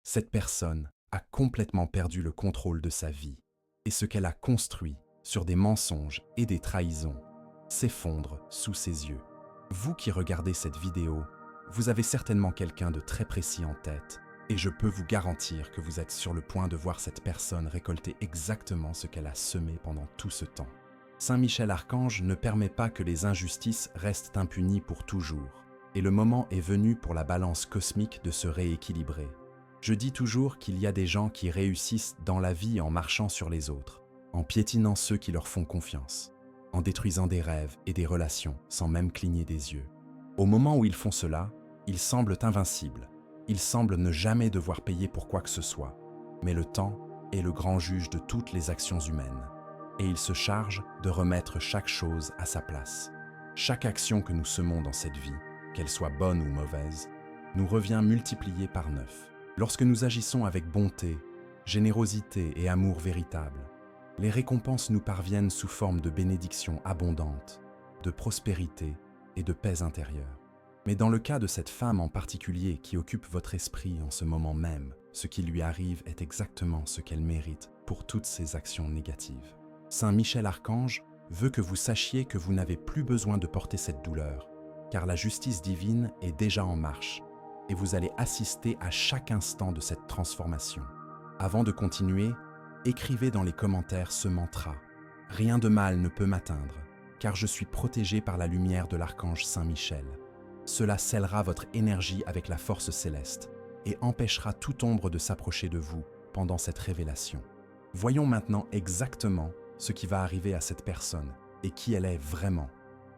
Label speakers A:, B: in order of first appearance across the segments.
A: Cette personne a complètement perdu le contrôle de sa vie, et ce qu'elle a construit sur des mensonges et des trahisons s'effondre sous ses yeux. Vous qui regardez cette vidéo, vous avez certainement quelqu'un de très précis en tête, et je peux vous garantir que vous êtes sur le point de voir cette personne récolter exactement ce qu'elle a semé pendant tout ce temps. Saint Michel Archange ne permet pas que les injustices restent impunies pour toujours, et le moment est venu pour la balance cosmique de se rééquilibrer. Je dis toujours qu'il y a des gens qui réussissent dans la vie en marchant sur les autres, en piétinant ceux qui leur font confiance, en détruisant des rêves et des relations sans même cligner des yeux. Au moment où ils font cela, ils semblent invincibles, ils semblent ne jamais devoir payer pour quoi que ce soit, mais le temps est le grand juge de toutes les actions humaines, et il se charge de remettre chaque chose à sa place. Chaque action que nous semons dans cette vie, qu'elle soit bonne ou mauvaise, nous revient multipliée par 9. Lorsque nous agissons avec bonté, générosité et amour véritable, les récompenses nous parviennent sous forme de bénédictions abondantes, de prospérité et de paix intérieure. Mais dans le cas de cette femme en particulier qui occupe votre esprit en ce moment même, ce qui lui arrive est exactement ce qu'elle mérite pour toutes ses actions négatives. Saint Michel Archange veut que vous sachiez que vous n'avez plus besoin de porter cette douleur, car la justice divine est déjà en marche et vous allez assister à chaque instant de cette transformation. Avant de continuer, écrivez dans les commentaires ce mantra. Rien de mal ne peut m'atteindre, car je suis protégé par la lumière de l'archange Saint Michel. Cela scellera votre énergie avec la force céleste et empêchera toute ombre de s'approcher de vous pendant cette révélation. Voyons maintenant exactement ce qui va arriver à cette personne et qui elle est vraiment,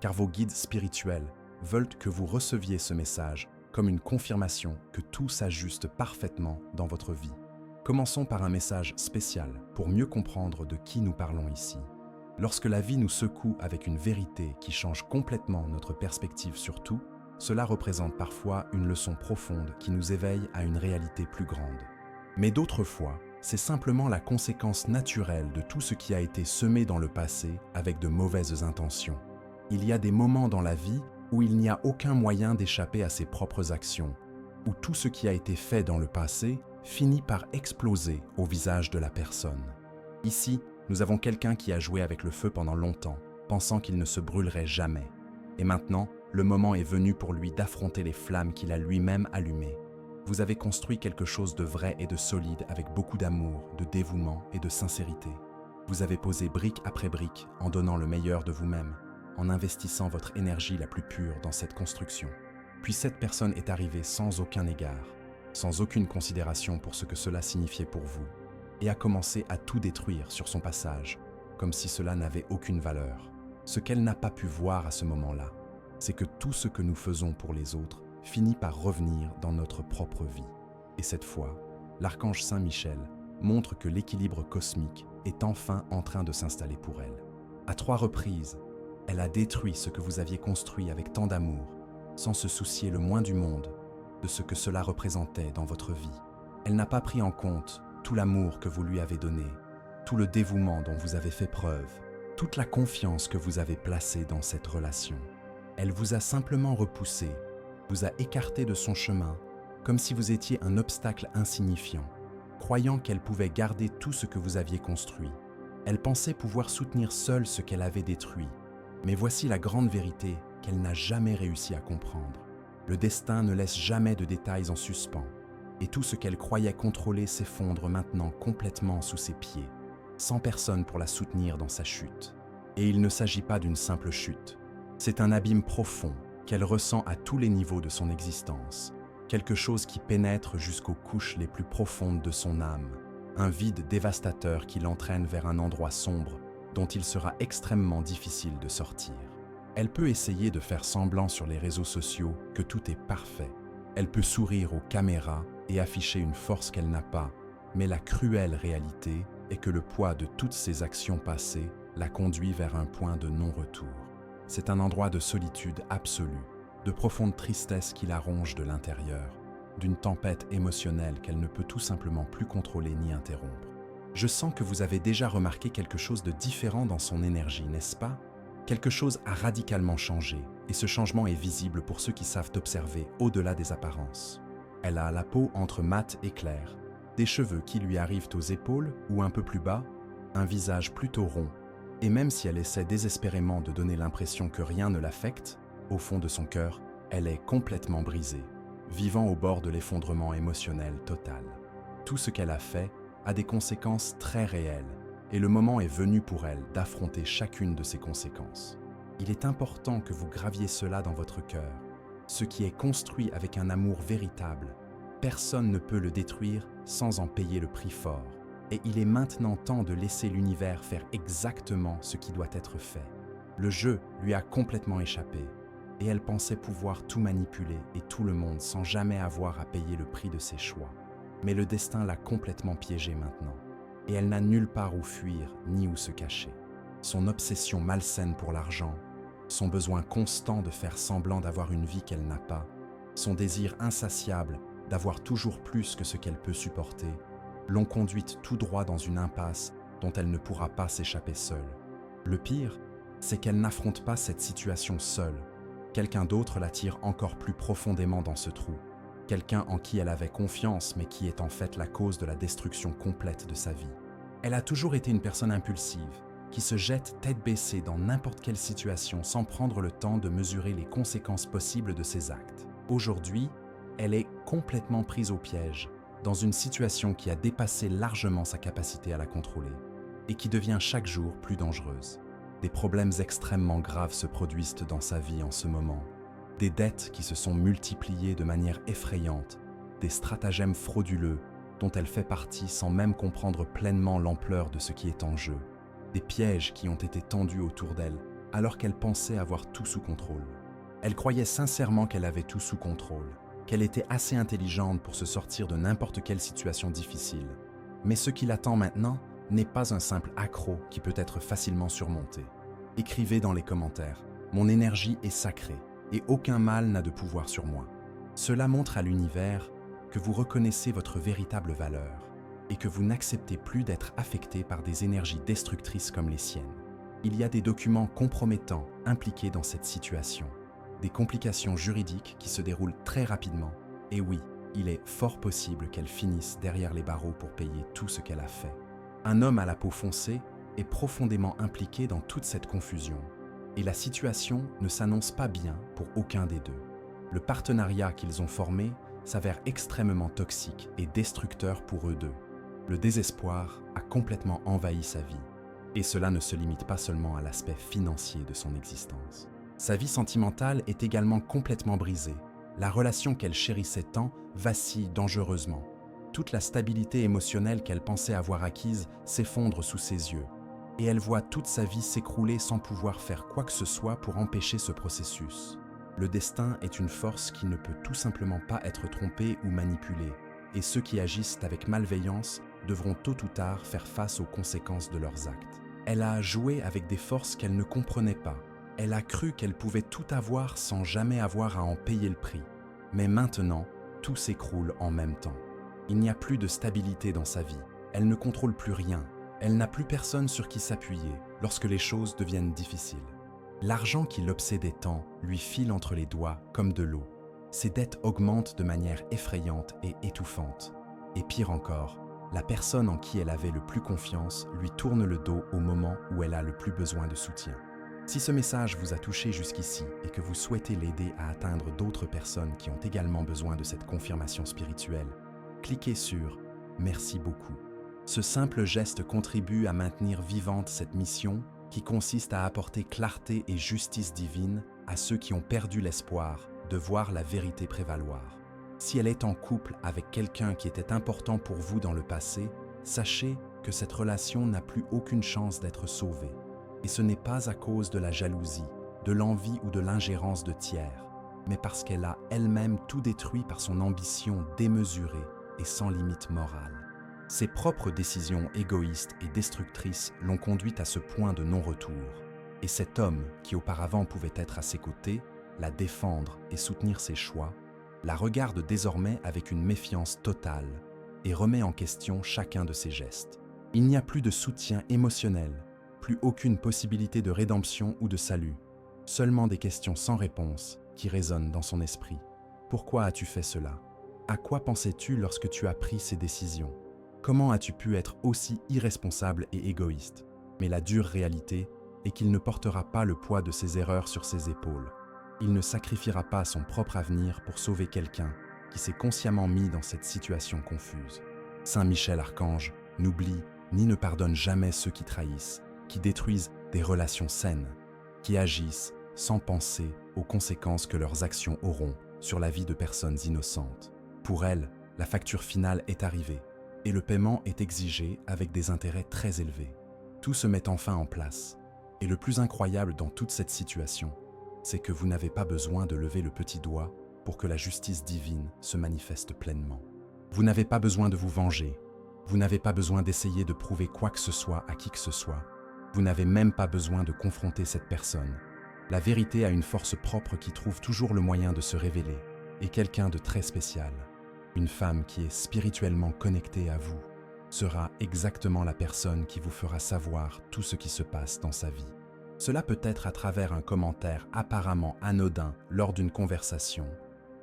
A: car vos guides spirituels veulent que vous receviez ce message comme une confirmation que tout s'ajuste parfaitement dans votre vie. Commençons par un message spécial pour mieux comprendre de qui nous parlons ici. Lorsque la vie nous secoue avec une vérité qui change complètement notre perspective sur tout, cela représente parfois une leçon profonde qui nous éveille à une réalité plus grande. Mais d'autres fois, c'est simplement la conséquence naturelle de tout ce qui a été semé dans le passé avec de mauvaises intentions. Il y a des moments dans la vie où il n'y a aucun moyen d'échapper à ses propres actions, où tout ce qui a été fait dans le passé finit par exploser au visage de la personne. Ici, nous avons quelqu'un qui a joué avec le feu pendant longtemps, pensant qu'il ne se brûlerait jamais. Et maintenant, le moment est venu pour lui d'affronter les flammes qu'il a lui-même allumées. Vous avez construit quelque chose de vrai et de solide avec beaucoup d'amour, de dévouement et de sincérité. Vous avez posé brique après brique en donnant le meilleur de vous-même, en investissant votre énergie la plus pure dans cette construction. Puis cette personne est arrivée sans aucun égard, sans aucune considération pour ce que cela signifiait pour vous, et a commencé à tout détruire sur son passage, comme si cela n'avait aucune valeur. Ce qu'elle n'a pas pu voir à ce moment-là, c'est que tout ce que nous faisons pour les autres finit par revenir dans notre propre vie. Et cette fois, l'archange Saint Michel montre que l'équilibre cosmique est enfin en train de s'installer pour elle. À 3 reprises, elle a détruit ce que vous aviez construit avec tant d'amour, sans se soucier le moins du monde de ce que cela représentait dans votre vie. Elle n'a pas pris en compte tout l'amour que vous lui avez donné, tout le dévouement dont vous avez fait preuve, toute la confiance que vous avez placée dans cette relation. Elle vous a simplement repoussé, vous a écarté de son chemin, comme si vous étiez un obstacle insignifiant, croyant qu'elle pouvait garder tout ce que vous aviez construit. Elle pensait pouvoir soutenir seule ce qu'elle avait détruit. Mais voici la grande vérité qu'elle n'a jamais réussi à comprendre. Le destin ne laisse jamais de détails en suspens, et tout ce qu'elle croyait contrôler s'effondre maintenant complètement sous ses pieds, sans personne pour la soutenir dans sa chute. Et il ne s'agit pas d'une simple chute. C'est un abîme profond qu'elle ressent à tous les niveaux de son existence, quelque chose qui pénètre jusqu'aux couches les plus profondes de son âme, un vide dévastateur qui l'entraîne vers un endroit sombre dont il sera extrêmement difficile de sortir. Elle peut essayer de faire semblant sur les réseaux sociaux que tout est parfait. Elle peut sourire aux caméras et afficher une force qu'elle n'a pas, mais la cruelle réalité est que le poids de toutes ses actions passées la conduit vers un point de non-retour. C'est un endroit de solitude absolue, de profonde tristesse qui la ronge de l'intérieur, d'une tempête émotionnelle qu'elle ne peut tout simplement plus contrôler ni interrompre. Je sens que vous avez déjà remarqué quelque chose de différent dans son énergie, n'est-ce pas? Quelque chose a radicalement changé, et ce changement est visible pour ceux qui savent observer au-delà des apparences. Elle a la peau entre mat et clair, des cheveux qui lui arrivent aux épaules ou un peu plus bas, un visage plutôt rond, et même si elle essaie désespérément de donner l'impression que rien ne l'affecte, au fond de son cœur, elle est complètement brisée, vivant au bord de l'effondrement émotionnel total. Tout ce qu'elle a fait a des conséquences très réelles, et le moment est venu pour elle d'affronter chacune de ces conséquences. Il est important que vous graviez cela dans votre cœur. Ce qui est construit avec un amour véritable, personne ne peut le détruire sans en payer le prix fort. Et il est maintenant temps de laisser l'univers faire exactement ce qui doit être fait. Le jeu lui a complètement échappé, et elle pensait pouvoir tout manipuler et tout le monde sans jamais avoir à payer le prix de ses choix. Mais le destin l'a complètement piégée maintenant, et elle n'a nulle part où fuir ni où se cacher. Son obsession malsaine pour l'argent, son besoin constant de faire semblant d'avoir une vie qu'elle n'a pas, son désir insatiable d'avoir toujours plus que ce qu'elle peut supporter, l'ont conduite tout droit dans une impasse dont elle ne pourra pas s'échapper seule. Le pire, c'est qu'elle n'affronte pas cette situation seule. Quelqu'un d'autre la tire encore plus profondément dans ce trou. Quelqu'un en qui elle avait confiance mais qui est en fait la cause de la destruction complète de sa vie. Elle a toujours été une personne impulsive, qui se jette tête baissée dans n'importe quelle situation sans prendre le temps de mesurer les conséquences possibles de ses actes. Aujourd'hui, elle est complètement prise au piège, dans une situation qui a dépassé largement sa capacité à la contrôler et qui devient chaque jour plus dangereuse. Des problèmes extrêmement graves se produisent dans sa vie en ce moment. Des dettes qui se sont multipliées de manière effrayante, des stratagèmes frauduleux dont elle fait partie sans même comprendre pleinement l'ampleur de ce qui est en jeu, des pièges qui ont été tendus autour d'elle alors qu'elle pensait avoir tout sous contrôle. Elle croyait sincèrement qu'elle avait tout sous contrôle, qu'elle était assez intelligente pour se sortir de n'importe quelle situation difficile. Mais ce qui l'attend maintenant n'est pas un simple accroc qui peut être facilement surmonté. Écrivez dans les commentaires « Mon énergie est sacrée et aucun mal n'a de pouvoir sur moi ». Cela montre à l'univers que vous reconnaissez votre véritable valeur et que vous n'acceptez plus d'être affecté par des énergies destructrices comme les siennes. Il y a des documents compromettants impliqués dans cette situation. Des complications juridiques qui se déroulent très rapidement. Et oui, il est fort possible qu'elle finisse derrière les barreaux pour payer tout ce qu'elle a fait. Un homme à la peau foncée est profondément impliqué dans toute cette confusion. Et la situation ne s'annonce pas bien pour aucun des deux. Le partenariat qu'ils ont formé s'avère extrêmement toxique et destructeur pour eux deux. Le désespoir a complètement envahi sa vie. Et cela ne se limite pas seulement à l'aspect financier de son existence. Sa vie sentimentale est également complètement brisée. La relation qu'elle chérissait tant vacille dangereusement. Toute la stabilité émotionnelle qu'elle pensait avoir acquise s'effondre sous ses yeux. Et elle voit toute sa vie s'écrouler sans pouvoir faire quoi que ce soit pour empêcher ce processus. Le destin est une force qui ne peut tout simplement pas être trompée ou manipulée. Et ceux qui agissent avec malveillance devront tôt ou tard faire face aux conséquences de leurs actes. Elle a joué avec des forces qu'elle ne comprenait pas. Elle a cru qu'elle pouvait tout avoir sans jamais avoir à en payer le prix. Mais maintenant, tout s'écroule en même temps. Il n'y a plus de stabilité dans sa vie. Elle ne contrôle plus rien. Elle n'a plus personne sur qui s'appuyer lorsque les choses deviennent difficiles. L'argent qui l'obsédait tant lui file entre les doigts comme de l'eau. Ses dettes augmentent de manière effrayante et étouffante. Et pire encore, la personne en qui elle avait le plus confiance lui tourne le dos au moment où elle a le plus besoin de soutien. Si ce message vous a touché jusqu'ici et que vous souhaitez l'aider à atteindre d'autres personnes qui ont également besoin de cette confirmation spirituelle, cliquez sur « Merci beaucoup ». Ce simple geste contribue à maintenir vivante cette mission qui consiste à apporter clarté et justice divine à ceux qui ont perdu l'espoir de voir la vérité prévaloir. Si elle est en couple avec quelqu'un qui était important pour vous dans le passé, sachez que cette relation n'a plus aucune chance d'être sauvée. Et ce n'est pas à cause de la jalousie, de l'envie ou de l'ingérence de tiers, mais parce qu'elle a elle-même tout détruit par son ambition démesurée et sans limite morale. Ses propres décisions égoïstes et destructrices l'ont conduite à ce point de non-retour. Et cet homme, qui auparavant pouvait être à ses côtés, la défendre et soutenir ses choix, la regarde désormais avec une méfiance totale et remet en question chacun de ses gestes. Il n'y a plus de soutien émotionnel, plus aucune possibilité de rédemption ou de salut, seulement des questions sans réponse qui résonnent dans son esprit. Pourquoi as-tu fait cela? À quoi pensais-tu lorsque tu as pris ces décisions? Comment as-tu pu être aussi irresponsable et égoïste? Mais la dure réalité est qu'il ne portera pas le poids de ses erreurs sur ses épaules. Il ne sacrifiera pas son propre avenir pour sauver quelqu'un qui s'est consciemment mis dans cette situation confuse. Saint Michel Archange n'oublie ni ne pardonne jamais ceux qui trahissent, qui détruisent des relations saines, qui agissent sans penser aux conséquences que leurs actions auront sur la vie de personnes innocentes. Pour elle, la facture finale est arrivée et le paiement est exigé avec des intérêts très élevés. Tout se met enfin en place. Et le plus incroyable dans toute cette situation, c'est que vous n'avez pas besoin de lever le petit doigt pour que la justice divine se manifeste pleinement. Vous n'avez pas besoin de vous venger. Vous n'avez pas besoin d'essayer de prouver quoi que ce soit à qui que ce soit. Vous n'avez même pas besoin de confronter cette personne. La vérité a une force propre qui trouve toujours le moyen de se révéler, et quelqu'un de très spécial, une femme qui est spirituellement connectée à vous, sera exactement la personne qui vous fera savoir tout ce qui se passe dans sa vie. Cela peut être à travers un commentaire apparemment anodin lors d'une conversation,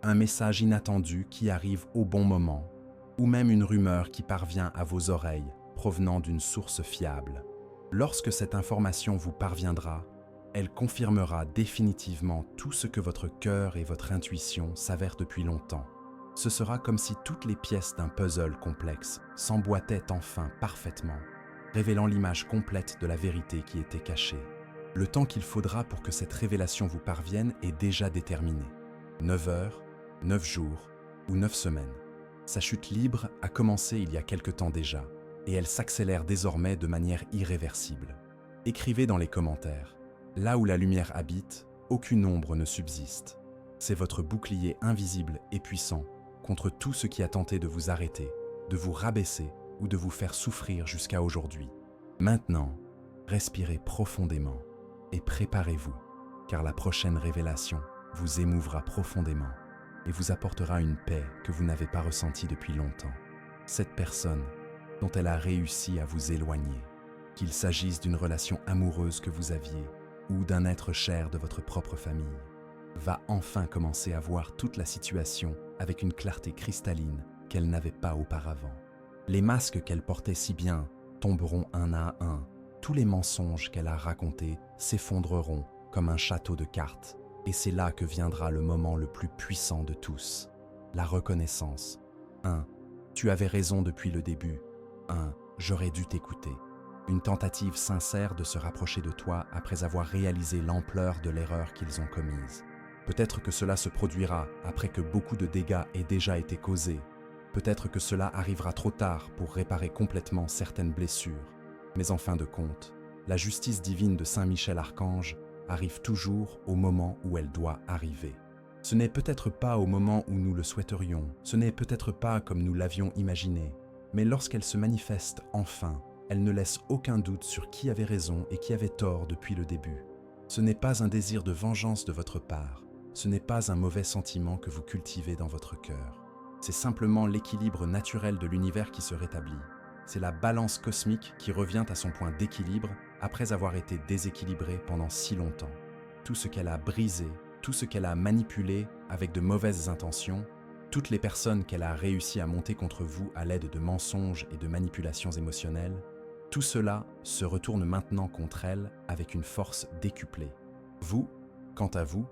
A: un message inattendu qui arrive au bon moment, ou même une rumeur qui parvient à vos oreilles provenant d'une source fiable. Lorsque cette information vous parviendra, elle confirmera définitivement tout ce que votre cœur et votre intuition s'avèrent depuis longtemps. Ce sera comme si toutes les pièces d'un puzzle complexe s'emboîtaient enfin parfaitement, révélant l'image complète de la vérité qui était cachée. Le temps qu'il faudra pour que cette révélation vous parvienne est déjà déterminé. 9 heures, 9 jours ou 9 semaines. Sa chute libre a commencé il y a quelque temps déjà, et elle s'accélère désormais de manière irréversible. Écrivez dans les commentaires. Là où la lumière habite, aucune ombre ne subsiste. C'est votre bouclier invisible et puissant contre tout ce qui a tenté de vous arrêter, de vous rabaisser ou de vous faire souffrir jusqu'à aujourd'hui. Maintenant, respirez profondément et préparez-vous, car la prochaine révélation vous émouvra profondément et vous apportera une paix que vous n'avez pas ressentie depuis longtemps. Cette personne dont elle a réussi à vous éloigner, qu'il s'agisse d'une relation amoureuse que vous aviez ou d'un être cher de votre propre famille, va enfin commencer à voir toute la situation avec une clarté cristalline qu'elle n'avait pas auparavant. Les masques qu'elle portait si bien tomberont un à un. Tous les mensonges qu'elle a racontés s'effondreront comme un château de cartes. Et c'est là que viendra le moment le plus puissant de tous, la reconnaissance. 1. Tu avais raison depuis le début. 1. J'aurais dû t'écouter. Une tentative sincère de se rapprocher de toi après avoir réalisé l'ampleur de l'erreur qu'ils ont commise. Peut-être que cela se produira après que beaucoup de dégâts aient déjà été causés. Peut-être que cela arrivera trop tard pour réparer complètement certaines blessures. Mais en fin de compte, la justice divine de Saint Michel Archange arrive toujours au moment où elle doit arriver. Ce n'est peut-être pas au moment où nous le souhaiterions, ce n'est peut-être pas comme nous l'avions imaginé, mais lorsqu'elle se manifeste enfin, elle ne laisse aucun doute sur qui avait raison et qui avait tort depuis le début. Ce n'est pas un désir de vengeance de votre part, ce n'est pas un mauvais sentiment que vous cultivez dans votre cœur. C'est simplement l'équilibre naturel de l'univers qui se rétablit. C'est la balance cosmique qui revient à son point d'équilibre après avoir été déséquilibrée pendant si longtemps. Tout ce qu'elle a brisé, tout ce qu'elle a manipulé avec de mauvaises intentions, toutes les personnes qu'elle a réussi à monter contre vous à l'aide de mensonges et de manipulations émotionnelles, tout cela se retourne maintenant contre elle avec une force décuplée. Vous, quant à vous,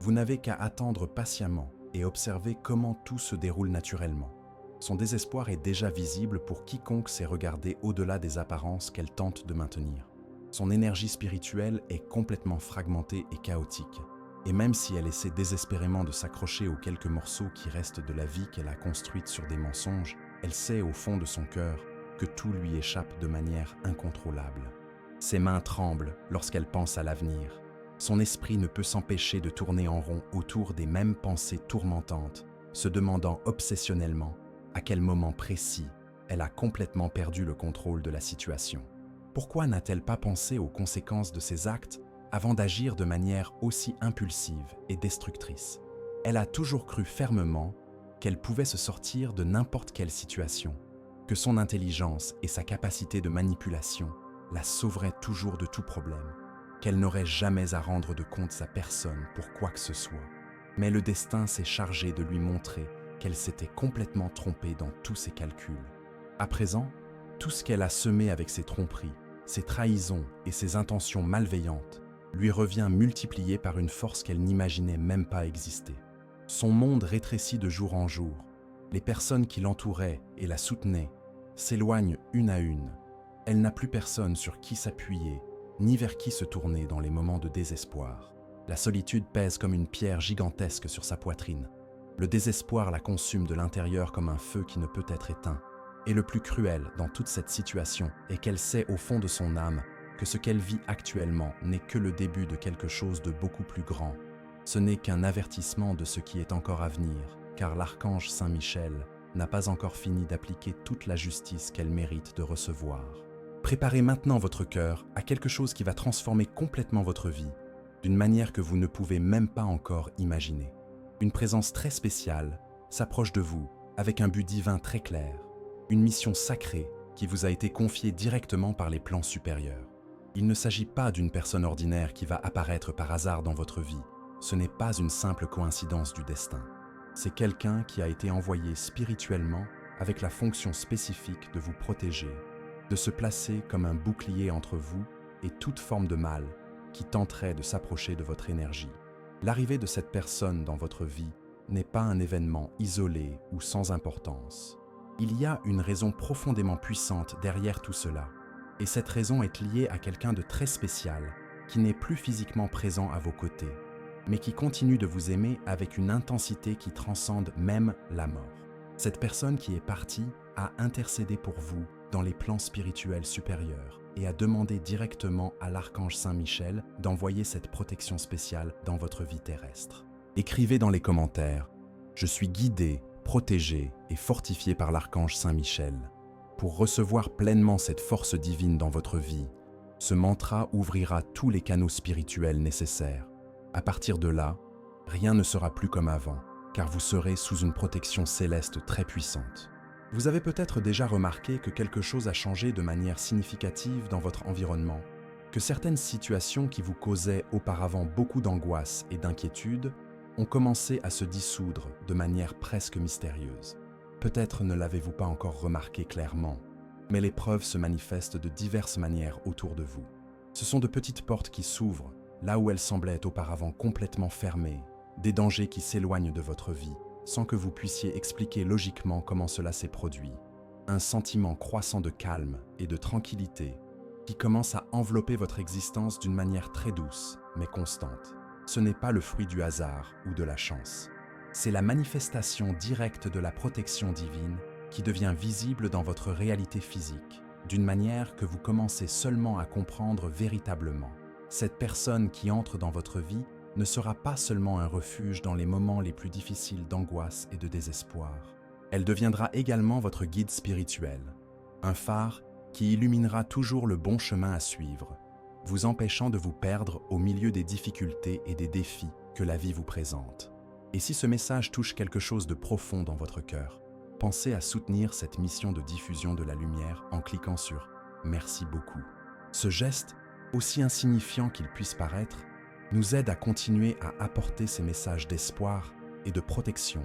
A: vous n'avez qu'à attendre patiemment et observer comment tout se déroule naturellement. Son désespoir est déjà visible pour quiconque sait regarder au-delà des apparences qu'elle tente de maintenir. Son énergie spirituelle est complètement fragmentée et chaotique. Et même si elle essaie désespérément de s'accrocher aux quelques morceaux qui restent de la vie qu'elle a construite sur des mensonges, elle sait au fond de son cœur que tout lui échappe de manière incontrôlable. Ses mains tremblent lorsqu'elle pense à l'avenir. Son esprit ne peut s'empêcher de tourner en rond autour des mêmes pensées tourmentantes, se demandant obsessionnellement à quel moment précis elle a complètement perdu le contrôle de la situation. Pourquoi n'a-t-elle pas pensé aux conséquences de ses actes avant d'agir de manière aussi impulsive et destructrice? Elle a toujours cru fermement qu'elle pouvait se sortir de n'importe quelle situation, que son intelligence et sa capacité de manipulation la sauveraient toujours de tout problème, qu'elle n'aurait jamais à rendre de compte à personne pour quoi que ce soit. Mais le destin s'est chargé de lui montrer qu'elle s'était complètement trompée dans tous ses calculs. À présent, tout ce qu'elle a semé avec ses tromperies, ses trahisons et ses intentions malveillantes lui revient multiplié par une force qu'elle n'imaginait même pas exister. Son monde rétrécit de jour en jour. Les personnes qui l'entouraient et la soutenaient s'éloignent une à une. Elle n'a plus personne sur qui s'appuyer, ni vers qui se tourner dans les moments de désespoir. La solitude pèse comme une pierre gigantesque sur sa poitrine. Le désespoir la consume de l'intérieur comme un feu qui ne peut être éteint. Et le plus cruel dans toute cette situation est qu'elle sait au fond de son âme que ce qu'elle vit actuellement n'est que le début de quelque chose de beaucoup plus grand. Ce n'est qu'un avertissement de ce qui est encore à venir, car l'archange Saint Michel n'a pas encore fini d'appliquer toute la justice qu'elle mérite de recevoir. Préparez maintenant votre cœur à quelque chose qui va transformer complètement votre vie, d'une manière que vous ne pouvez même pas encore imaginer. Une présence très spéciale s'approche de vous avec un but divin très clair, une mission sacrée qui vous a été confiée directement par les plans supérieurs. Il ne s'agit pas d'une personne ordinaire qui va apparaître par hasard dans votre vie. Ce n'est pas une simple coïncidence du destin. C'est quelqu'un qui a été envoyé spirituellement avec la fonction spécifique de vous protéger, de se placer comme un bouclier entre vous et toute forme de mal qui tenterait de s'approcher de votre énergie. L'arrivée de cette personne dans votre vie n'est pas un événement isolé ou sans importance. Il y a une raison profondément puissante derrière tout cela, et cette raison est liée à quelqu'un de très spécial qui n'est plus physiquement présent à vos côtés, mais qui continue de vous aimer avec une intensité qui transcende même la mort. Cette personne qui est partie a intercédé pour vous dans les plans spirituels supérieurs et a demandé directement à l'archange Saint Michel d'envoyer cette protection spéciale dans votre vie terrestre. Écrivez dans les commentaires « Je suis guidé, protégé et fortifié par l'archange Saint Michel ». Pour recevoir pleinement cette force divine dans votre vie, ce mantra ouvrira tous les canaux spirituels nécessaires. À partir de là, rien ne sera plus comme avant, car vous serez sous une protection céleste très puissante. Vous avez peut-être déjà remarqué que quelque chose a changé de manière significative dans votre environnement, que certaines situations qui vous causaient auparavant beaucoup d'angoisse et d'inquiétude ont commencé à se dissoudre de manière presque mystérieuse. Peut-être ne l'avez-vous pas encore remarqué clairement, mais les preuves se manifestent de diverses manières autour de vous. Ce sont de petites portes qui s'ouvrent, là où elles semblaient auparavant complètement fermées, des dangers qui s'éloignent de votre vie, sans que vous puissiez expliquer logiquement comment cela s'est produit. Un sentiment croissant de calme et de tranquillité qui commence à envelopper votre existence d'une manière très douce, mais constante. Ce n'est pas le fruit du hasard ou de la chance. C'est la manifestation directe de la protection divine qui devient visible dans votre réalité physique, d'une manière que vous commencez seulement à comprendre véritablement. Cette personne qui entre dans votre vie ne sera pas seulement un refuge dans les moments les plus difficiles d'angoisse et de désespoir. Elle deviendra également votre guide spirituel, un phare qui illuminera toujours le bon chemin à suivre, vous empêchant de vous perdre au milieu des difficultés et des défis que la vie vous présente. Et si ce message touche quelque chose de profond dans votre cœur, pensez à soutenir cette mission de diffusion de la lumière en cliquant sur « Merci beaucoup ». Ce geste, aussi insignifiant qu'il puisse paraître, nous aide à continuer à apporter ces messages d'espoir et de protection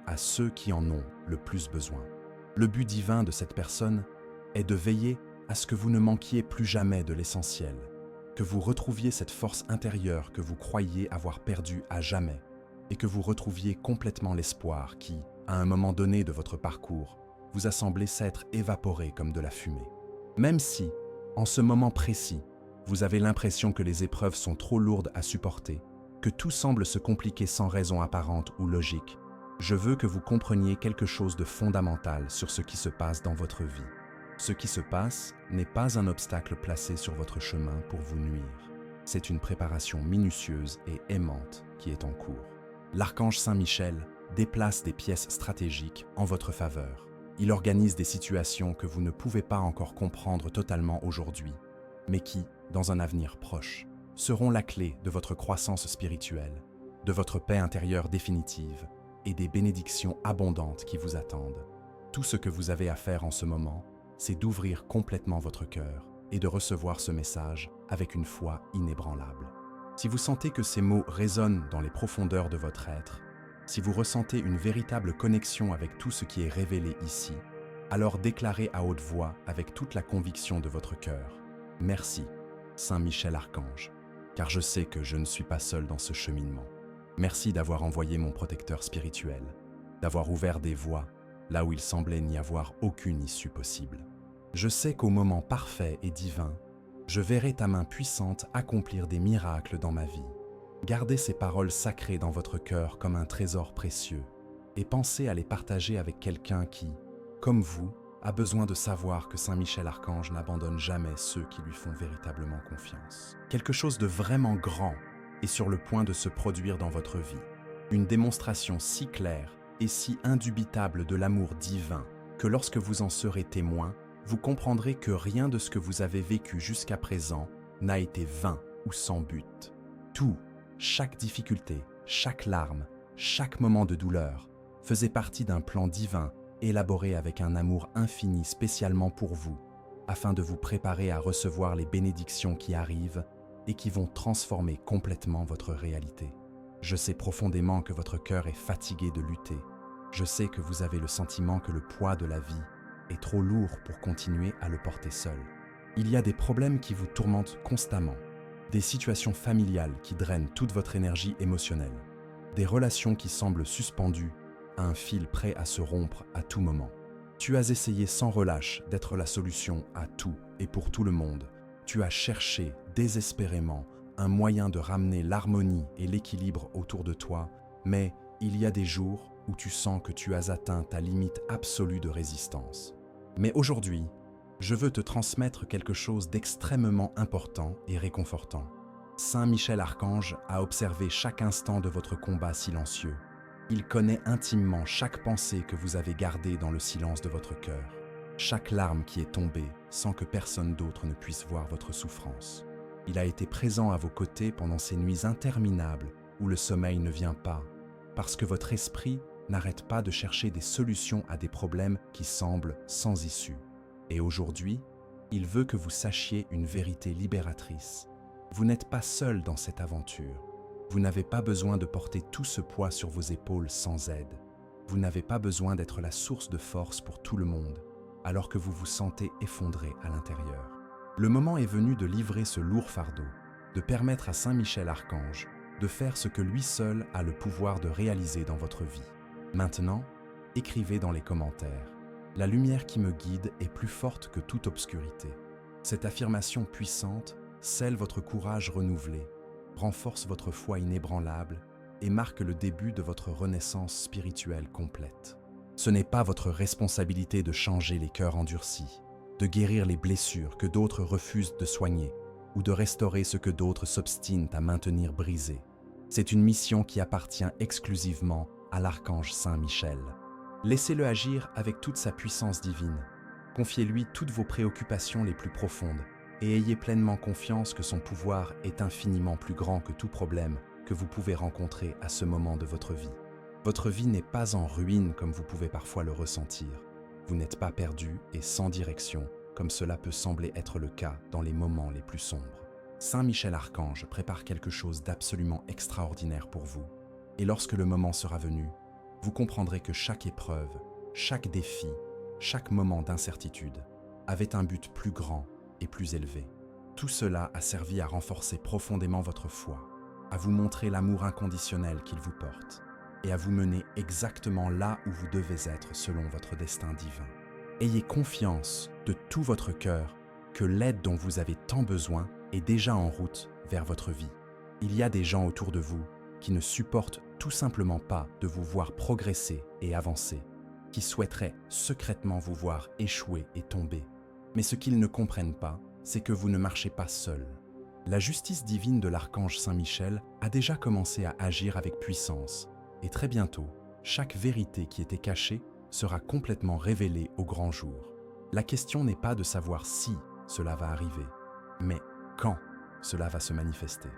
A: à ceux qui en ont le plus besoin. Le but divin de cette personne est de veiller à ce que vous ne manquiez plus jamais de l'essentiel, que vous retrouviez cette force intérieure que vous croyiez avoir perdue à jamais et que vous retrouviez complètement l'espoir qui, à un moment donné de votre parcours, vous a semblé s'être évaporé comme de la fumée. Même si, en ce moment précis, vous avez l'impression que les épreuves sont trop lourdes à supporter, que tout semble se compliquer sans raison apparente ou logique, je veux que vous compreniez quelque chose de fondamental sur ce qui se passe dans votre vie. Ce qui se passe n'est pas un obstacle placé sur votre chemin pour vous nuire. C'est une préparation minutieuse et aimante qui est en cours. L'archange Saint Michel déplace des pièces stratégiques en votre faveur. Il organise des situations que vous ne pouvez pas encore comprendre totalement aujourd'hui, mais qui, dans un avenir proche, seront la clé de votre croissance spirituelle, de votre paix intérieure définitive et des bénédictions abondantes qui vous attendent. Tout ce que vous avez à faire en ce moment, c'est d'ouvrir complètement votre cœur et de recevoir ce message avec une foi inébranlable. Si vous sentez que ces mots résonnent dans les profondeurs de votre être, Si vous ressentez une véritable connexion avec tout ce qui est révélé ici, alors déclarez à haute voix avec toute la conviction de votre cœur. Merci, Saint Michel Archange, car je sais que je ne suis pas seul dans ce cheminement. Merci d'avoir envoyé mon protecteur spirituel, d'avoir ouvert des voies là où il semblait n'y avoir aucune issue possible. Je sais qu'au moment parfait et divin, je verrai ta main puissante accomplir des miracles dans ma vie. Gardez ces paroles sacrées dans votre cœur comme un trésor précieux et pensez à les partager avec quelqu'un qui, comme vous, a besoin de savoir que Saint Michel Archange n'abandonne jamais ceux qui lui font véritablement confiance. Quelque chose de vraiment grand est sur le point de se produire dans votre vie. Une démonstration si claire et si indubitable de l'amour divin que lorsque vous en serez témoin, vous comprendrez que rien de ce que vous avez vécu jusqu'à présent n'a été vain ou sans but. Tout, chaque difficulté, chaque larme, chaque moment de douleur faisait partie d'un plan divin élaboré avec un amour infini spécialement pour vous, afin de vous préparer à recevoir les bénédictions qui arrivent et qui vont transformer complètement votre réalité. Je sais profondément que votre cœur est fatigué de lutter. Je sais que vous avez le sentiment que le poids de la vie est trop lourd pour continuer à le porter seul. Il y a des problèmes qui vous tourmentent constamment, des situations familiales qui drainent toute votre énergie émotionnelle, des relations qui semblent suspendues à un fil prêt à se rompre à tout moment. Tu as essayé sans relâche d'être la solution à tout et pour tout le monde. Tu as cherché désespérément un moyen de ramener l'harmonie et l'équilibre autour de toi, mais il y a des jours où tu sens que tu as atteint ta limite absolue de résistance. Mais aujourd'hui, je veux te transmettre quelque chose d'extrêmement important et réconfortant. Saint Michel Archange a observé chaque instant de votre combat silencieux. Il connaît intimement chaque pensée que vous avez gardée dans le silence de votre cœur, chaque larme qui est tombée sans que personne d'autre ne puisse voir votre souffrance. Il a été présent à vos côtés pendant ces nuits interminables où le sommeil ne vient pas, parce que votre esprit n'arrête pas de chercher des solutions à des problèmes qui semblent sans issue. Et aujourd'hui, il veut que vous sachiez une vérité libératrice. Vous n'êtes pas seul dans cette aventure. Vous n'avez pas besoin de porter tout ce poids sur vos épaules sans aide. Vous n'avez pas besoin d'être la source de force pour tout le monde, alors que vous vous sentez effondré à l'intérieur. Le moment est venu de livrer ce lourd fardeau, de permettre à Saint Michel Archange de faire ce que lui seul a le pouvoir de réaliser dans votre vie. Maintenant, écrivez dans les commentaires « La lumière qui me guide est plus forte que toute obscurité ». Cette affirmation puissante scelle votre courage renouvelé, renforce votre foi inébranlable et marque le début de votre renaissance spirituelle complète. Ce n'est pas votre responsabilité de changer les cœurs endurcis, de guérir les blessures que d'autres refusent de soigner ou de restaurer ce que d'autres s'obstinent à maintenir brisé. C'est une mission qui appartient exclusivement à l'archange Saint Michel. Laissez-le agir avec toute sa puissance divine. Confiez-lui toutes vos préoccupations les plus profondes et ayez pleinement confiance que son pouvoir est infiniment plus grand que tout problème que vous pouvez rencontrer à ce moment de votre vie. Votre vie n'est pas en ruine comme vous pouvez parfois le ressentir. Vous n'êtes pas perdu et sans direction, comme cela peut sembler être le cas dans les moments les plus sombres. Saint Michel Archange prépare quelque chose d'absolument extraordinaire pour vous. Et lorsque le moment sera venu, vous comprendrez que chaque épreuve, chaque défi, chaque moment d'incertitude avait un but plus grand et plus élevé. Tout cela a servi à renforcer profondément votre foi, à vous montrer l'amour inconditionnel qu'il vous porte et à vous mener exactement là où vous devez être selon votre destin divin. Ayez confiance de tout votre cœur que l'aide dont vous avez tant besoin est déjà en route vers votre vie. Il y a des gens autour de vous qui ne supportent tout simplement pas de vous voir progresser et avancer, qui souhaiteraient secrètement vous voir échouer et tomber. Mais ce qu'ils ne comprennent pas, c'est que vous ne marchez pas seul. La justice divine de l'archange Saint Michel a déjà commencé à agir avec puissance, et très bientôt, chaque vérité qui était cachée sera complètement révélée au grand jour. La question n'est pas de savoir si cela va arriver, mais quand cela va se manifester.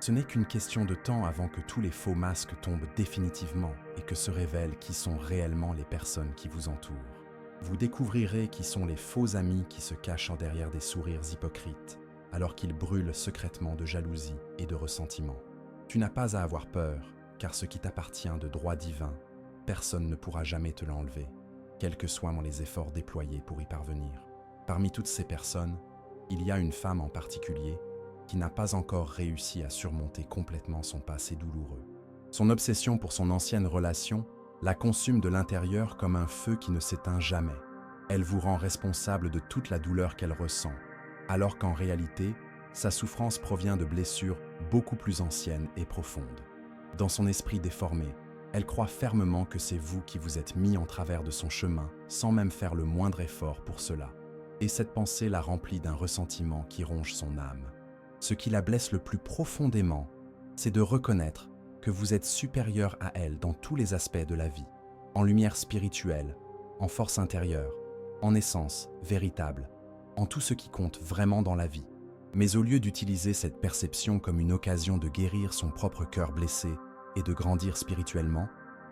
A: Ce n'est qu'une question de temps avant que tous les faux masques tombent définitivement et que se révèlent qui sont réellement les personnes qui vous entourent. Vous découvrirez qui sont les faux amis qui se cachent en derrière des sourires hypocrites, alors qu'ils brûlent secrètement de jalousie et de ressentiment. Tu n'as pas à avoir peur, car ce qui t'appartient de droit divin, personne ne pourra jamais te l'enlever, quels que soient les efforts déployés pour y parvenir. Parmi toutes ces personnes, il y a une femme en particulier qui n'a pas encore réussi à surmonter complètement son passé douloureux. Son obsession pour son ancienne relation la consume de l'intérieur comme un feu qui ne s'éteint jamais. Elle vous rend responsable de toute la douleur qu'elle ressent, alors qu'en réalité, sa souffrance provient de blessures beaucoup plus anciennes et profondes. Dans son esprit déformé, elle croit fermement que c'est vous qui vous êtes mis en travers de son chemin sans même faire le moindre effort pour cela. Et cette pensée la remplit d'un ressentiment qui ronge son âme. Ce qui la blesse le plus profondément, c'est de reconnaître que vous êtes supérieur à elle dans tous les aspects de la vie, en lumière spirituelle, en force intérieure, en essence véritable, en tout ce qui compte vraiment dans la vie. Mais au lieu d'utiliser cette perception comme une occasion de guérir son propre cœur blessé et de grandir spirituellement,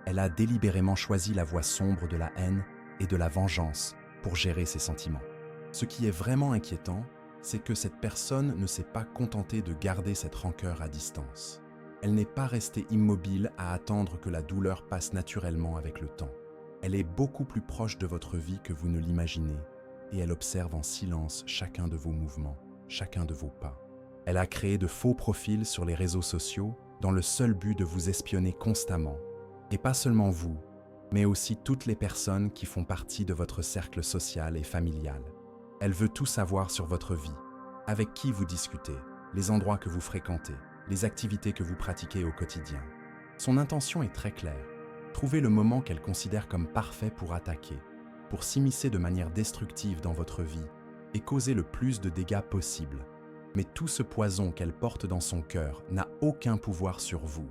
A: elle a délibérément choisi la voie sombre de la haine et de la vengeance pour gérer ses sentiments. Ce qui est vraiment inquiétant, c'est que cette personne ne s'est pas contentée de garder cette rancœur à distance. Elle n'est pas restée immobile à attendre que la douleur passe naturellement avec le temps. Elle est beaucoup plus proche de votre vie que vous ne l'imaginez, et elle observe en silence chacun de vos mouvements, chacun de vos pas. Elle a créé de faux profils sur les réseaux sociaux dans le seul but de vous espionner constamment. Et pas seulement vous, mais aussi toutes les personnes qui font partie de votre cercle social et familial. Elle veut tout savoir sur votre vie, avec qui vous discutez, les endroits que vous fréquentez, les activités que vous pratiquez au quotidien. Son intention est très claire. Trouvez le moment qu'elle considère comme parfait pour attaquer, pour s'immiscer de manière destructive dans votre vie et causer le plus de dégâts possible. Mais tout ce poison qu'elle porte dans son cœur n'a aucun pouvoir sur vous,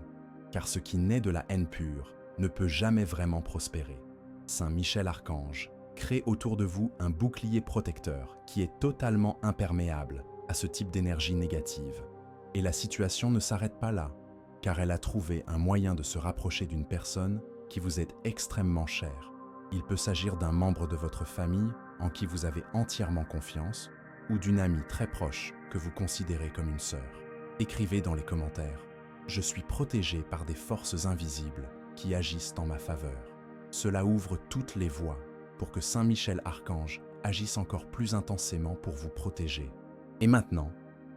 A: car ce qui naît de la haine pure ne peut jamais vraiment prospérer. Saint Michel Archange crée autour de vous un bouclier protecteur qui est totalement imperméable à ce type d'énergie négative. Et la situation ne s'arrête pas là, car elle a trouvé un moyen de se rapprocher d'une personne qui vous est extrêmement chère. Il peut s'agir d'un membre de votre famille en qui vous avez entièrement confiance ou d'une amie très proche que vous considérez comme une sœur. Écrivez dans les commentaires « Je suis protégé par des forces invisibles qui agissent en ma faveur ». Cela ouvre toutes les voies pour que Saint Michel Archange agisse encore plus intensément pour vous protéger. Et maintenant,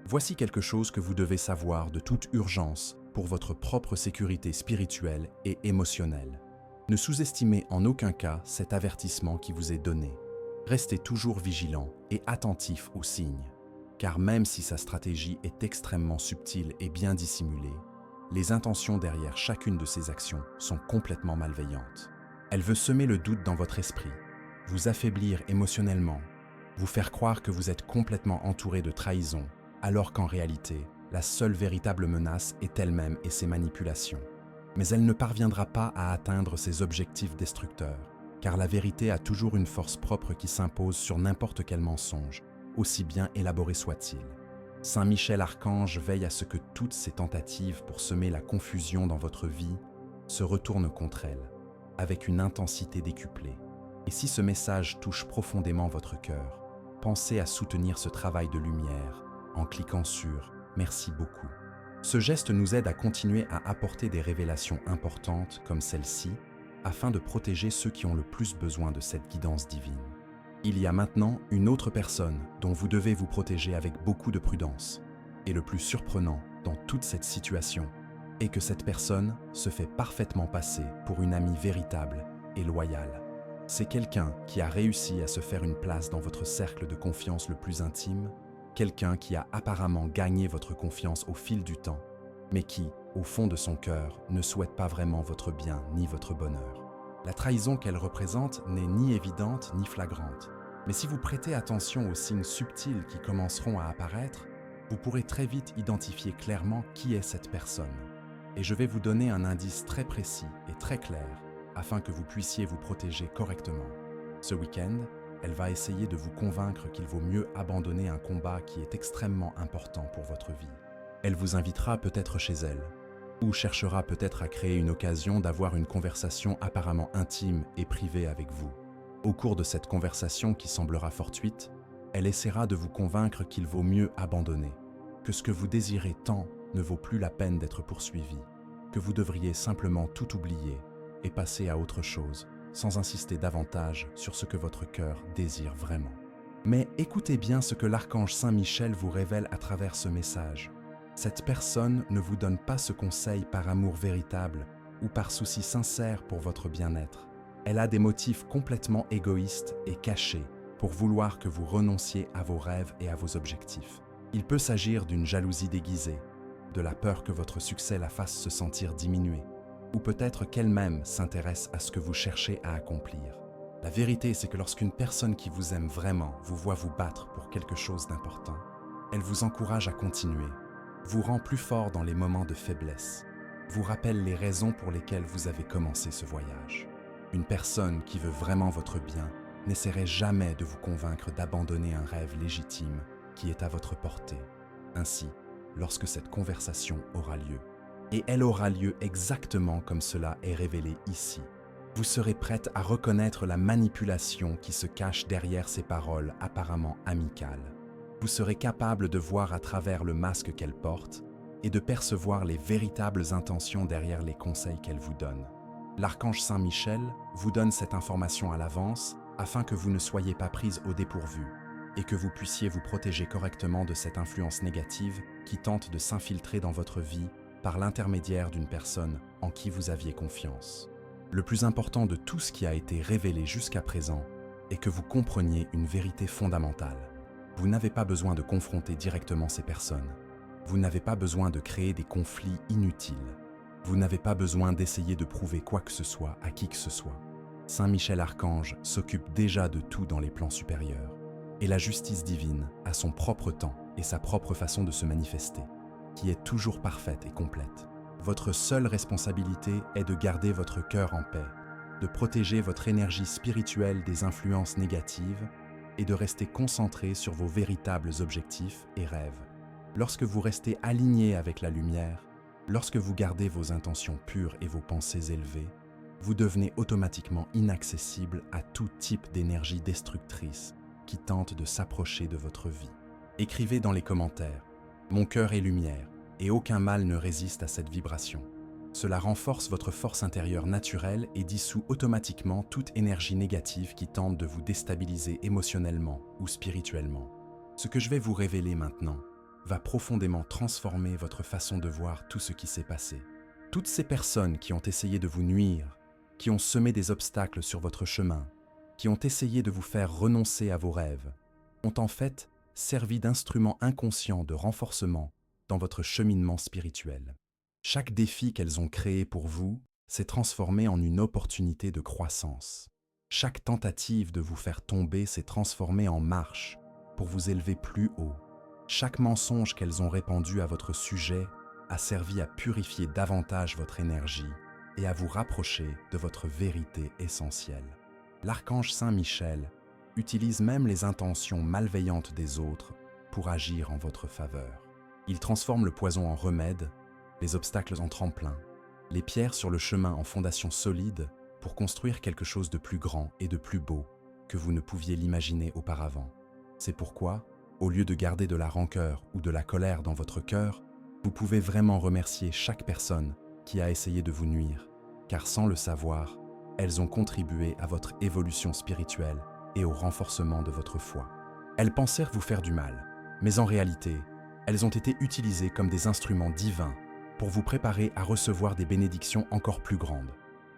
A: voici quelque chose que vous devez savoir de toute urgence pour votre propre sécurité spirituelle et émotionnelle. Ne sous-estimez en aucun cas cet avertissement qui vous est donné. Restez toujours vigilant et attentif aux signes, car même si sa stratégie est extrêmement subtile et bien dissimulée, les intentions derrière chacune de ses actions sont complètement malveillantes. Elle veut semer le doute dans votre esprit, vous affaiblir émotionnellement, vous faire croire que vous êtes complètement entouré de trahison, alors qu'en réalité, la seule véritable menace est elle-même et ses manipulations. Mais elle ne parviendra pas à atteindre ses objectifs destructeurs, car la vérité a toujours une force propre qui s'impose sur n'importe quel mensonge, aussi bien élaboré soit-il. Saint Michel Archange veille à ce que toutes ces tentatives pour semer la confusion dans votre vie se retournent contre elle, avec une intensité décuplée. Et si ce message touche profondément votre cœur, pensez à soutenir ce travail de lumière en cliquant sur « Merci beaucoup ». Ce geste nous aide à continuer à apporter des révélations importantes comme celle-ci, afin de protéger ceux qui ont le plus besoin de cette guidance divine. Il y a maintenant une autre personne dont vous devez vous protéger avec beaucoup de prudence. Et le plus surprenant dans toute cette situation est que cette personne se fait parfaitement passer pour une amie véritable et loyale. C'est quelqu'un qui a réussi à se faire une place dans votre cercle de confiance le plus intime, quelqu'un qui a apparemment gagné votre confiance au fil du temps, mais qui, au fond de son cœur, ne souhaite pas vraiment votre bien ni votre bonheur. La trahison qu'elle représente n'est ni évidente ni flagrante, mais si vous prêtez attention aux signes subtils qui commenceront à apparaître, vous pourrez très vite identifier clairement qui est cette personne. Et je vais vous donner un indice très précis et très clair afin que vous puissiez vous protéger correctement. Ce week-end, elle va essayer de vous convaincre qu'il vaut mieux abandonner un combat qui est extrêmement important pour votre vie. Elle vous invitera peut-être chez elle, ou cherchera peut-être à créer une occasion d'avoir une conversation apparemment intime et privée avec vous. Au cours de cette conversation qui semblera fortuite, elle essaiera de vous convaincre qu'il vaut mieux abandonner, que ce que vous désirez tant ne vaut plus la peine d'être poursuivi. que vous devriez simplement tout oublier et passer à autre chose, sans insister davantage sur ce que votre cœur désire vraiment. Mais écoutez bien ce que l'archange Saint Michel vous révèle à travers ce message. Cette personne ne vous donne pas ce conseil par amour véritable ou par souci sincère pour votre bien-être. Elle a des motifs complètement égoïstes et cachés pour vouloir que vous renonciez à vos rêves et à vos objectifs. Il peut s'agir d'une jalousie déguisée, de la peur que votre succès la fasse se sentir diminuée, ou peut-être qu'elle-même s'intéresse à ce que vous cherchez à accomplir. La vérité, c'est que lorsqu'une personne qui vous aime vraiment vous voit vous battre pour quelque chose d'important, elle vous encourage à continuer, vous rend plus fort dans les moments de faiblesse, vous rappelle les raisons pour lesquelles vous avez commencé ce voyage. Une personne qui veut vraiment votre bien n'essaierait jamais de vous convaincre d'abandonner un rêve légitime qui est à votre portée. Ainsi, lorsque cette conversation aura lieu, et elle aura lieu exactement comme cela est révélé ici, vous serez prête à reconnaître la manipulation qui se cache derrière ces paroles apparemment amicales. Vous serez capable de voir à travers le masque qu'elle porte et de percevoir les véritables intentions derrière les conseils qu'elle vous donne. L'archange Saint Michel vous donne cette information à l'avance afin que vous ne soyez pas prise au dépourvu et que vous puissiez vous protéger correctement de cette influence négative qui tente de s'infiltrer dans votre vie par l'intermédiaire d'une personne en qui vous aviez confiance. Le plus important de tout ce qui a été révélé jusqu'à présent est que vous compreniez une vérité fondamentale. Vous n'avez pas besoin de confronter directement ces personnes. Vous n'avez pas besoin de créer des conflits inutiles. Vous n'avez pas besoin d'essayer de prouver quoi que ce soit à qui que ce soit. Saint Michel Archange s'occupe déjà de tout dans les plans supérieurs. Et la justice divine a son propre temps et sa propre façon de se manifester, qui est toujours parfaite et complète. Votre seule responsabilité est de garder votre cœur en paix, de protéger votre énergie spirituelle des influences négatives et de rester concentré sur vos véritables objectifs et rêves. Lorsque vous restez aligné avec la lumière, lorsque vous gardez vos intentions pures et vos pensées élevées, vous devenez automatiquement inaccessible à tout type d'énergie destructrice qui tente de s'approcher de votre vie. Écrivez dans les commentaires « Mon cœur est lumière et aucun mal ne résiste à cette vibration ». Cela renforce votre force intérieure naturelle et dissout automatiquement toute énergie négative qui tente de vous déstabiliser émotionnellement ou spirituellement. Ce que je vais vous révéler maintenant va profondément transformer votre façon de voir tout ce qui s'est passé. Toutes ces personnes qui ont essayé de vous nuire, qui ont semé des obstacles sur votre chemin, qui ont essayé de vous faire renoncer à vos rêves, ont en fait servi d'instruments inconscients de renforcement dans votre cheminement spirituel. Chaque défi qu'elles ont créé pour vous s'est transformé en une opportunité de croissance. Chaque tentative de vous faire tomber s'est transformée en marche pour vous élever plus haut. Chaque mensonge qu'elles ont répandu à votre sujet a servi à purifier davantage votre énergie et à vous rapprocher de votre vérité essentielle. L'archange Saint Michel utilise même les intentions malveillantes des autres pour agir en votre faveur. Il transforme le poison en remède, les obstacles en tremplin, les pierres sur le chemin en fondation solide pour construire quelque chose de plus grand et de plus beau que vous ne pouviez l'imaginer auparavant. C'est pourquoi, au lieu de garder de la rancœur ou de la colère dans votre cœur, vous pouvez vraiment remercier chaque personne qui a essayé de vous nuire, car sans le savoir, elles ont contribué à votre évolution spirituelle et au renforcement de votre foi. Elles pensèrent vous faire du mal, mais en réalité, elles ont été utilisées comme des instruments divins pour vous préparer à recevoir des bénédictions encore plus grandes.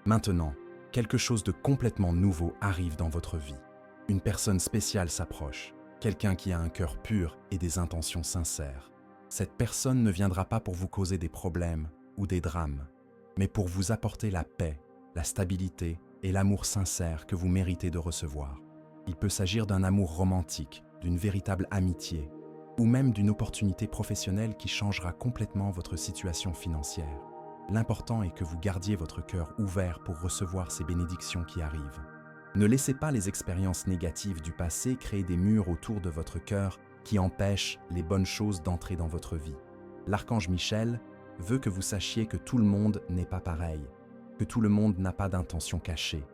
A: Maintenant, quelque chose de complètement nouveau arrive dans votre vie. Une personne spéciale s'approche, quelqu'un qui a un cœur pur et des intentions sincères. Cette personne ne viendra pas pour vous causer des problèmes ou des drames, mais pour vous apporter la paix, la stabilité et l'amour sincère que vous méritez de recevoir. Il peut s'agir d'un amour romantique, d'une véritable amitié, ou même d'une opportunité professionnelle qui changera complètement votre situation financière. L'important est que vous gardiez votre cœur ouvert pour recevoir ces bénédictions qui arrivent. Ne laissez pas les expériences négatives du passé créer des murs autour de votre cœur qui empêchent les bonnes choses d'entrer dans votre vie. L'archange Michel veut que vous sachiez que tout le monde n'est pas pareil, que tout le monde n'a pas d'intention cachée,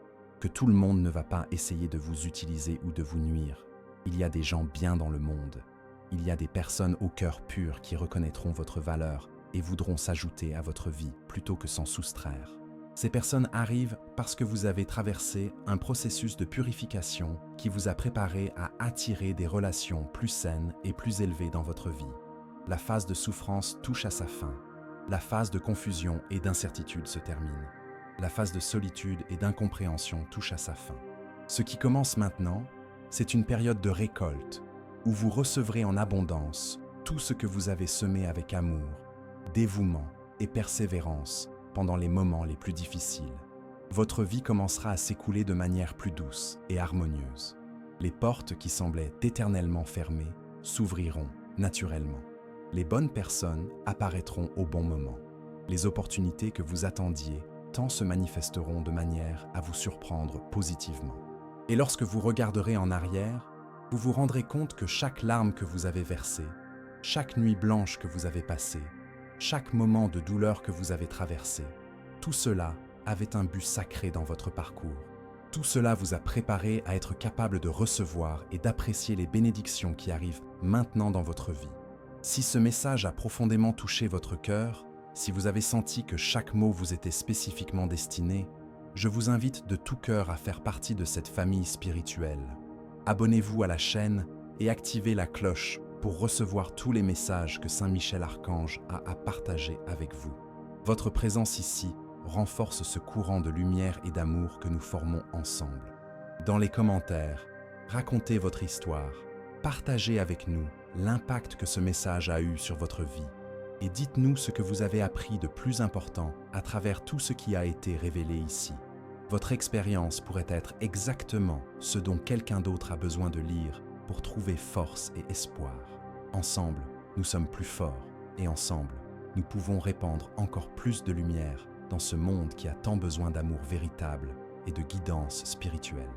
A: que tout le monde ne va pas essayer de vous utiliser ou de vous nuire. Il y a des gens bien dans le monde. Il y a des personnes au cœur pur qui reconnaîtront votre valeur et voudront s'ajouter à votre vie plutôt que s'en soustraire. Ces personnes arrivent parce que vous avez traversé un processus de purification qui vous a préparé à attirer des relations plus saines et plus élevées dans votre vie. La phase de souffrance touche à sa fin. La phase de confusion et d'incertitude se termine. La phase de solitude et d'incompréhension touche à sa fin. Ce qui commence maintenant, c'est une période de récolte où vous recevrez en abondance tout ce que vous avez semé avec amour, dévouement et persévérance pendant les moments les plus difficiles. Votre vie commencera à s'écouler de manière plus douce et harmonieuse. Les portes qui semblaient éternellement fermées s'ouvriront naturellement. Les bonnes personnes apparaîtront au bon moment. Les opportunités que vous attendiez tant se manifesteront de manière à vous surprendre positivement. Et lorsque vous regarderez en arrière, vous vous rendrez compte que chaque larme que vous avez versée, chaque nuit blanche que vous avez passée, chaque moment de douleur que vous avez traversé, tout cela avait un but sacré dans votre parcours. Tout cela vous a préparé à être capable de recevoir et d'apprécier les bénédictions qui arrivent maintenant dans votre vie. Si ce message a profondément touché votre cœur, si vous avez senti que chaque mot vous était spécifiquement destiné, je vous invite de tout cœur à faire partie de cette famille spirituelle. Abonnez-vous à la chaîne et activez la cloche pour recevoir tous les messages que Saint Michel Archange a à partager avec vous. Votre présence ici renforce ce courant de lumière et d'amour que nous formons ensemble. Dans les commentaires, racontez votre histoire, partagez avec nous l'impact que ce message a eu sur votre vie et dites-nous ce que vous avez appris de plus important à travers tout ce qui a été révélé ici. Votre expérience pourrait être exactement ce dont quelqu'un d'autre a besoin de lire pour trouver force et espoir. Ensemble, nous sommes plus forts et ensemble, nous pouvons répandre encore plus de lumière dans ce monde qui a tant besoin d'amour véritable et de guidance spirituelle.